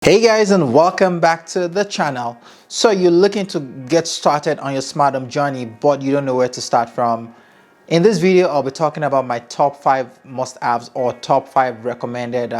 Hey guys, and welcome back to the channel. So you're looking to get started on your smart home journey, but you don't know where to start from. In this video, I'll be talking about my top 5 must-haves or top 5 recommended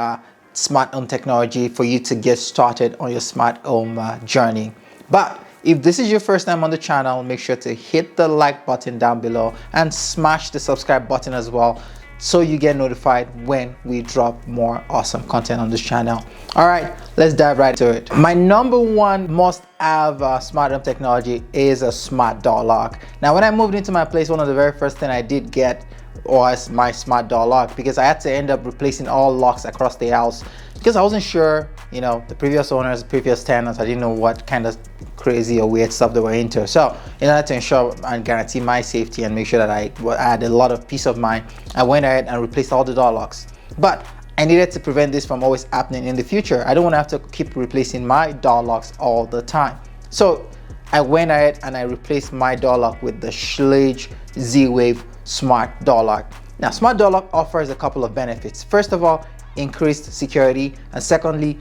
smart home technology for you to get started on your smart home journey. But if this is your first time on the channel, make sure to hit the like button down below and smash the subscribe button as well, so you get notified when we drop more awesome content on this channel. All right, let's dive right into it. My number one must-have smart home technology is a smart door lock. Now, when I moved into my place, one of the very first thing I did get was my smart door lock, because I had to end up replacing all locks across the house because I wasn't sure, you know, the previous owners, previous tenants, I didn't know what kind of crazy or weird stuff they were into. So in order to ensure and guarantee my safety and make sure that I had a lot of peace of mind, I went ahead and replaced all the door locks. But I needed to prevent this from always happening in the future. I don't want to have to keep replacing my door locks all the time. So I went ahead and I replaced my door lock with the Schlage Z-Wave smart door lock. Now, smart door lock offers a couple of benefits. First of all, increased security, and secondly,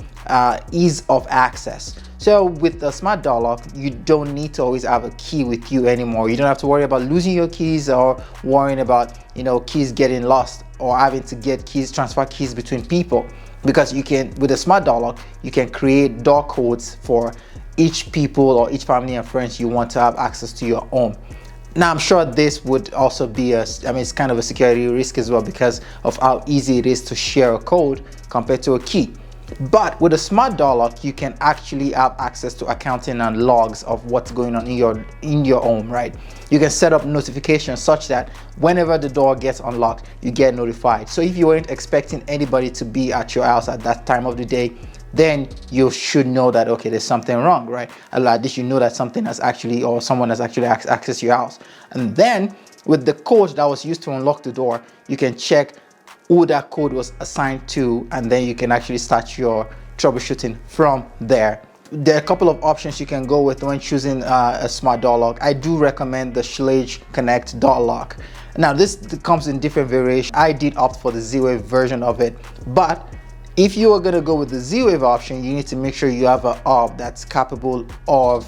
ease of access. So with the smart door lock, you don't need to always have a key with you anymore. You don't have to worry about losing your keys or worrying about, you know, keys getting lost or having to get keys, transfer keys between people, because you can, with a smart door lock, you can create door codes for each people or each family and friends you want to have access to your home. Now, I'm sure this would also be it's kind of a security risk as well, because of how easy it is to share a code compared to a key. But with a smart door lock, you can actually have access to accounting and logs of what's going on in your home, right? You can set up notifications such that whenever the door gets unlocked, you get notified. So if you weren't expecting anybody to be at your house at that time of the day, then you should know that, okay, there's something wrong, right? At least you know that something has actually, or someone has actually accessed your house. And then with the code that was used to unlock the door, you can check who that code was assigned to, and then you can actually start your troubleshooting from there. There are a couple of options you can go with when choosing a smart door lock. I do recommend the Schlage Connect door lock. Now, this comes in different variations. I did opt for the Z-Wave version of it, but if you are going to go with the Z-Wave option, you need to make sure you have a hub that's capable of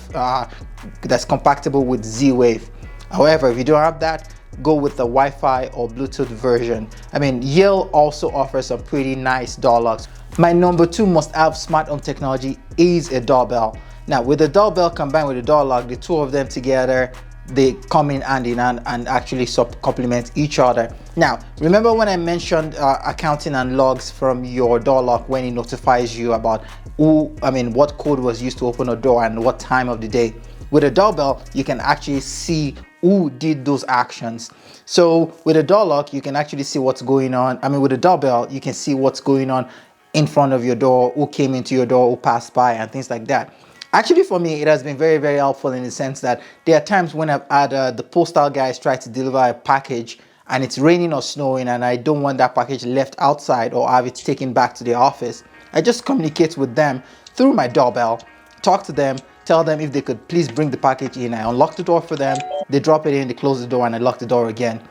that's compatible with Z-Wave. However, if you don't have that, go with the Wi-Fi or Bluetooth version. I mean, Yale also offers some pretty nice door locks. My number 2 must-have smart home technology is a doorbell. Now, with the doorbell combined with the door lock, the two of them together, they come in hand and actually complement each other. Now, remember when I mentioned accounting and logs from your door lock when it notifies you about what code was used to open a door and what time of the day? With a doorbell, you can actually see who did those actions. So with a door lock, you can actually see what's going on. With a doorbell, you can see what's going on in front of your door, who came into your door, who passed by, and things like that. Actually, for me, it has been very, very helpful in the sense that there are times when I've had the postal guys try to deliver a package and it's raining or snowing and I don't want that package left outside or have it taken back to the office. I just communicate with them through my doorbell, talk to them, tell them if they could please bring the package in. I unlock the door for them, they drop it in, they close the door, and I lock the door again.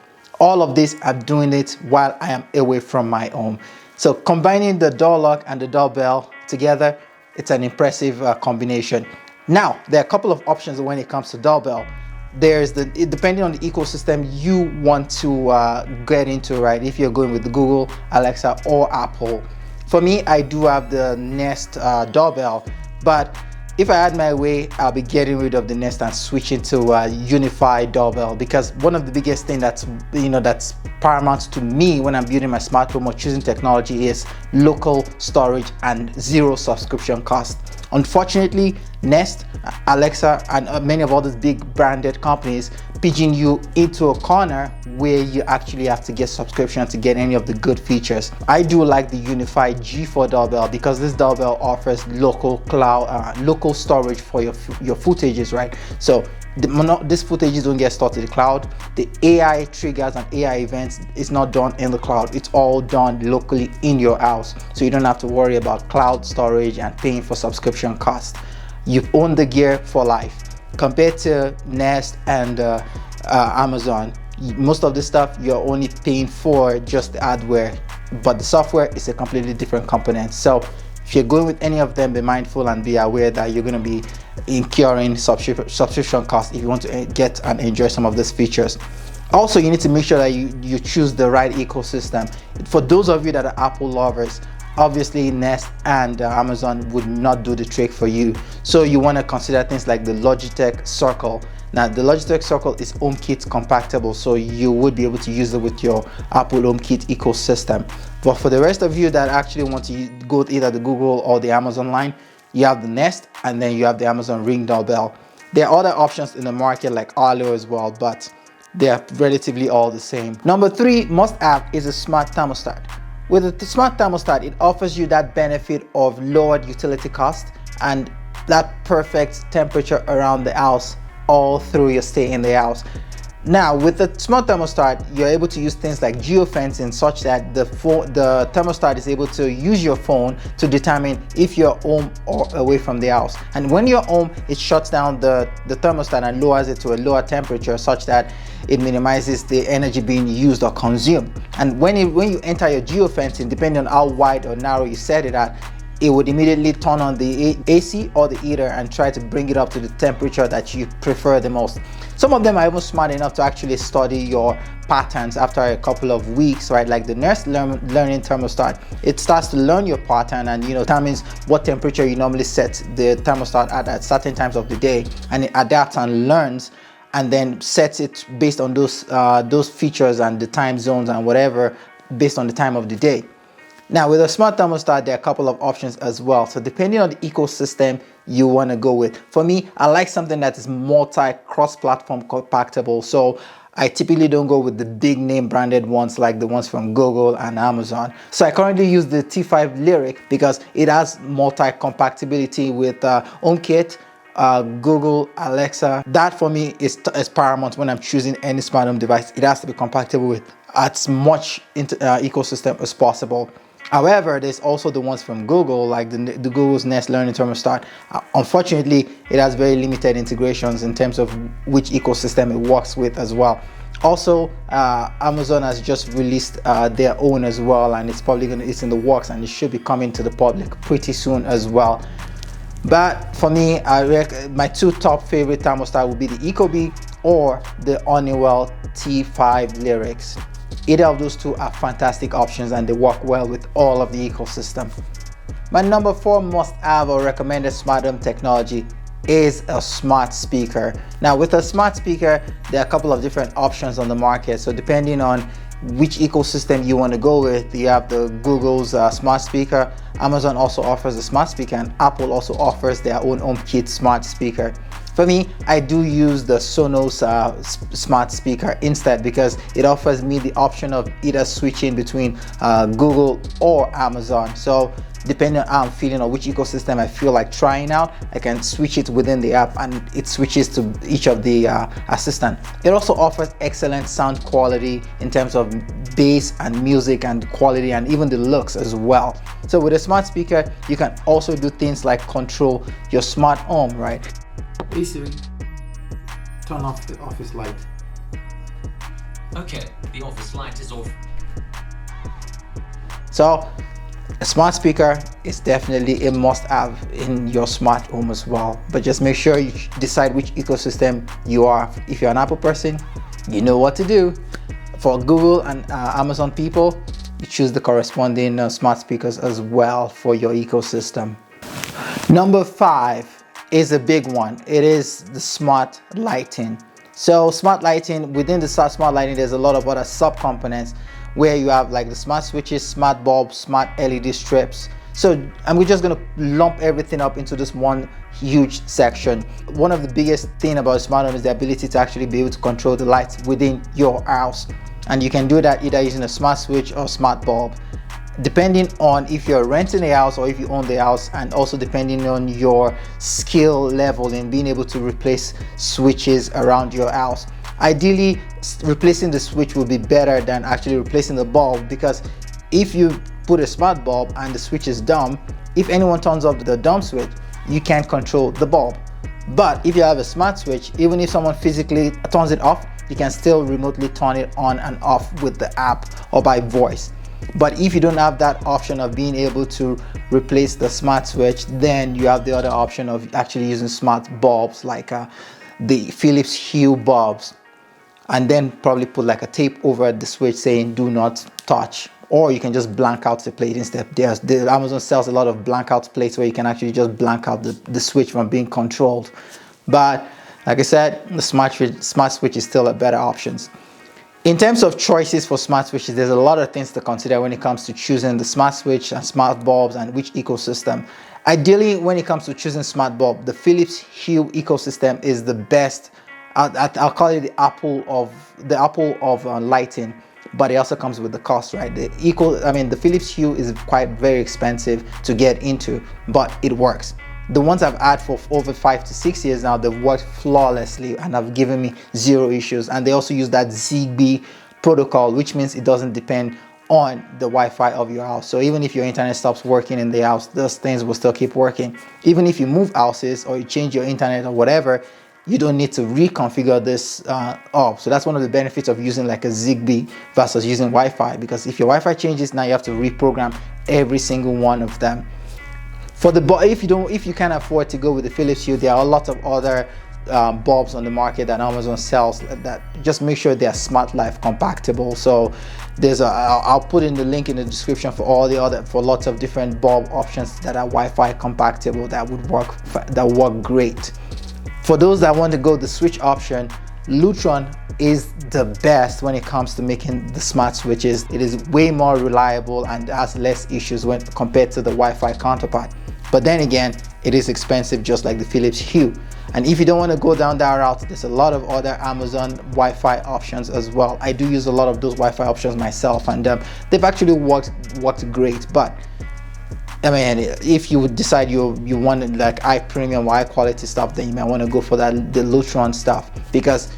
All of this, I'm doing it while I am away from my home. So combining the door lock and the doorbell together, it's an impressive combination. Now, there are a couple of options when it comes to doorbell. There's depending on the ecosystem you want to get into, right? If you're going with the Google, Alexa, or Apple. For me, I do have the Nest doorbell, but if I had my way, I'll be getting rid of the Nest and switching to Unifi doorbell, because one of the biggest thing that's paramount to me when I'm building my smart home or choosing technology is local storage and zero subscription cost. Unfortunately, Nest, Alexa, and many of all these big branded companies pigeon you into a corner where you actually have to get subscription to get any of the good features. I do like the Unifi G4 doorbell because this doorbell offers local cloud, local storage for your footages, right? So these footages don't get stored to the cloud. The AI triggers and AI events is not done in the cloud. It's all done locally in your house. So you don't have to worry about cloud storage and paying for subscription costs. You own the gear for life. Compared to Nest and Amazon, most of the stuff you're only paying for just the hardware, but the software is a completely different component. So If you're going with any of them, be mindful and be aware that you're going to be incurring subscription costs if you want to get and enjoy some of these features. Also, you need to make sure that you choose the right ecosystem. For those of you that are Apple lovers, obviously Nest and Amazon would not do the trick for you. So you want to consider things like the Logitech Circle. Now, the Logitech Circle is HomeKit compatible, so you would be able to use it with your Apple HomeKit ecosystem. But for the rest of you that actually want to go to either the Google or the Amazon line, you have the Nest and then you have the Amazon Ring Doorbell. There are other options in the market like Arlo as well, but they are relatively all the same. Number 3 must-have is a smart thermostat. With the smart thermostat, it offers you that benefit of lowered utility cost and that perfect temperature around the house all through your stay in the house. Now, with the smart thermostat, you're able to use things like geofencing such that the thermostat is able to use your phone to determine if you're home or away from the house. And when you're home, it shuts down the thermostat and lowers it to a lower temperature such that it minimizes the energy being used or consumed. And when you enter your geofencing, depending on how wide or narrow you set it at, it would immediately turn on the AC or the heater and try to bring it up to the temperature that you prefer the most. Some of them are even smart enough to actually study your patterns after a couple of weeks, right? Like the Nest learning thermostat, it starts to learn your pattern and determines what temperature you normally set the thermostat at certain times of the day, and it adapts and learns and then sets it based on those features and the time zones and whatever based on the time of the day. Now, with a smart thermostat, there are a couple of options as well. So depending on the ecosystem you want to go with. For me, I like something that is cross-platform compatible. So I typically don't go with the big name branded ones like the ones from Google and Amazon. So I currently use the T5 Lyric because it has multi-compatibility with HomeKit, Google, Alexa. That for me is paramount when I'm choosing any smart home device. It has to be compatible with as much ecosystem as possible. However, there's also the ones from Google, like the Google's Nest Learning Thermostat. Unfortunately, it has very limited integrations in terms of which ecosystem it works with as well. Also, Amazon has just released their own as well, and it's in the works, and it should be coming to the public pretty soon as well. But for me, my two top favorite thermostat would be the Ecobee or the Honeywell T5 Lyrics. Either of those two are fantastic options and they work well with all of the ecosystem. My number 4 must-have or recommended smart home technology is a smart speaker. Now, with a smart speaker, there are a couple of different options on the market. So depending on which ecosystem you want to go with, you have the Google's smart speaker. Amazon also offers a smart speaker, and Apple also offers their own HomeKit smart speaker. For me, I do use the Sonos smart speaker instead because it offers me the option of either switching between Google or Amazon. So depending on how I'm feeling or which ecosystem I feel like trying out, I can switch it within the app and it switches to each of the assistant. It also offers excellent sound quality in terms of bass and music and quality and even the looks as well. So with a smart speaker, you can also do things like control your smart home, right? Hey Siri, turn off the office light. Okay, the office light is off. So a smart speaker is definitely a must-have in your smart home as well, but just make sure you decide which ecosystem you are. If you're an Apple person, you know what to do. For Google and Amazon people, you choose the corresponding smart speakers as well for your ecosystem. Number 5 is a big one. It is the smart lighting. So smart lighting, within the smart lighting, there's a lot of other sub-components where you have like the smart switches, smart bulbs, smart LED strips. So we're just gonna lump everything up into this one huge section. One of the biggest thing about smart home is the ability to actually be able to control the lights within your house. And you can do that either using a smart switch or smart bulb, depending on if you're renting a house or if you own the house, and also depending on your skill level in being able to replace switches around your house. Ideally, replacing the switch will be better than actually replacing the bulb, because if you put a smart bulb and the switch is dumb, if anyone turns off the dumb switch, you can't control the bulb. But if you have a smart switch, even if someone physically turns it off, you can still remotely turn it on and off with the app or by voice. But if you don't have that option of being able to replace the smart switch, then you have the other option of actually using smart bulbs like the Philips Hue bulbs, and then probably put like a tape over the switch saying do not touch, or you can just blank out the plate instead. Amazon sells a lot of blank out plates where you can actually just blank out the switch from being controlled. But like I said, the smart switch is still a better option. In terms of choices for smart switches, there's a lot of things to consider when it comes to choosing the smart switch and smart bulbs and which ecosystem. Ideally, when it comes to choosing smart bulb, the Philips Hue ecosystem is the best. I'll call it the Apple of lighting, but it also comes with the cost, right? The Philips Hue is very expensive to get into, but it works. The ones I've had for over 5 to 6 years now, they've worked flawlessly and have given me zero issues. And they also use that ZigBee protocol, which means it doesn't depend on the Wi-Fi of your house. So even if your internet stops working in the house, those things will still keep working. Even if you move houses or you change your internet or whatever, you don't need to reconfigure this up. So that's one of the benefits of using like a ZigBee versus using Wi-Fi, because if your Wi-Fi changes, now you have to reprogram every single one of them. If you can't afford to go with the Philips Hue, there are a lot of other bulbs on the market that Amazon sells that just make sure they are Smart Life compatible. So I'll put in the link in the description for lots of different bulb options that are Wi-Fi compatible that work great. For those that want to go the switch option, Lutron is the best when it comes to making the smart switches. It is way more reliable and has less issues when compared to the Wi-Fi counterpart. But then again, it is expensive just like the Philips Hue. And if you don't want to go down that route, there's a lot of other Amazon Wi-Fi options as well. I do use a lot of those Wi-Fi options myself, and they've actually worked great. But I mean, if you would decide you want like high premium, high quality stuff, then you might want to go for the Lutron stuff, because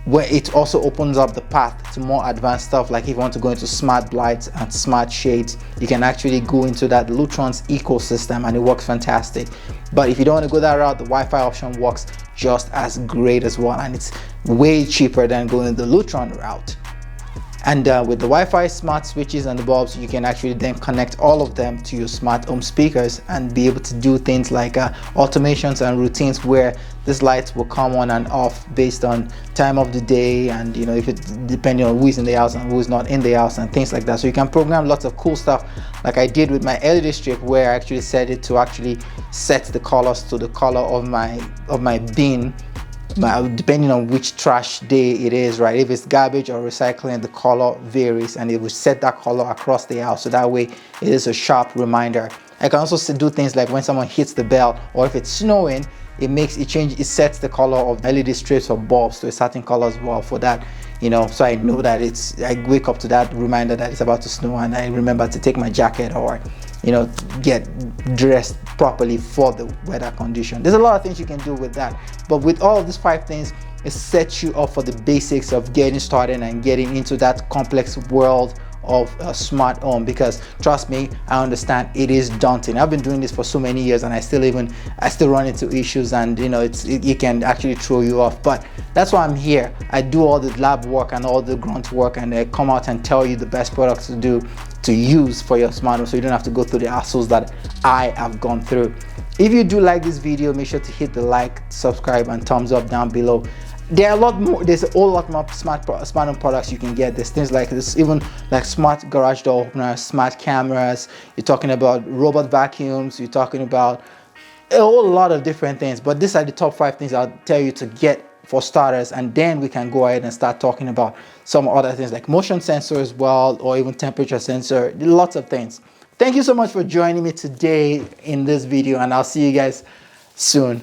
where it also opens up the path to more advanced stuff. Like if you want to go into smart lights and smart shades, you can actually go into that Lutron's ecosystem and it works fantastic. But if you don't want to go that route, the Wi-Fi option works just as great as well, and it's way cheaper than going the Lutron route. And with the Wi-Fi smart switches and the bulbs, you can actually then connect all of them to your smart home speakers and be able to do things like automations and routines where these lights will come on and off based on time of the day, and if it's depending on who is in the house and who is not in the house and things like that. So you can program lots of cool stuff like I did with my LED strip, where I actually set it to actually set the colors to the color of my bin. Depending on which trash day it is, right? If it's garbage or recycling, the color varies, and it will set that color across the house, so that way it is a sharp reminder. I can also do things like when someone hits the bell, or if it's snowing, it sets the color of LED strips or bulbs to a certain color as well for that, so I know that I wake up to that reminder that it's about to snow, and I remember to take my jacket or get dressed properly for the weather condition. There's a lot of things you can do with that, but with all of these 5 things, it sets you up for the basics of getting started and getting into that complex world of a smart home, because trust me, I understand it is daunting. I've been doing this for so many years, and I still run into issues, and it can actually throw you off. But that's why I'm here. I do all the lab work and all the grunt work, and I come out and tell you the best products to use for your smart home, so you don't have to go through the hassles that I have gone through. If you do like this video, make sure to hit the like, subscribe, and thumbs up down below. There are a lot more. There's a whole lot more smart home products you can get. There's things like this, even like smart garage door openers, smart cameras. You're talking about robot vacuums. You're talking about a whole lot of different things. But these are the top 5 things I'll tell you to get for starters, and then we can go ahead and start talking about some other things like motion sensor as well, or even temperature sensor. Lots of things. Thank you so much for joining me today in this video, and I'll see you guys soon.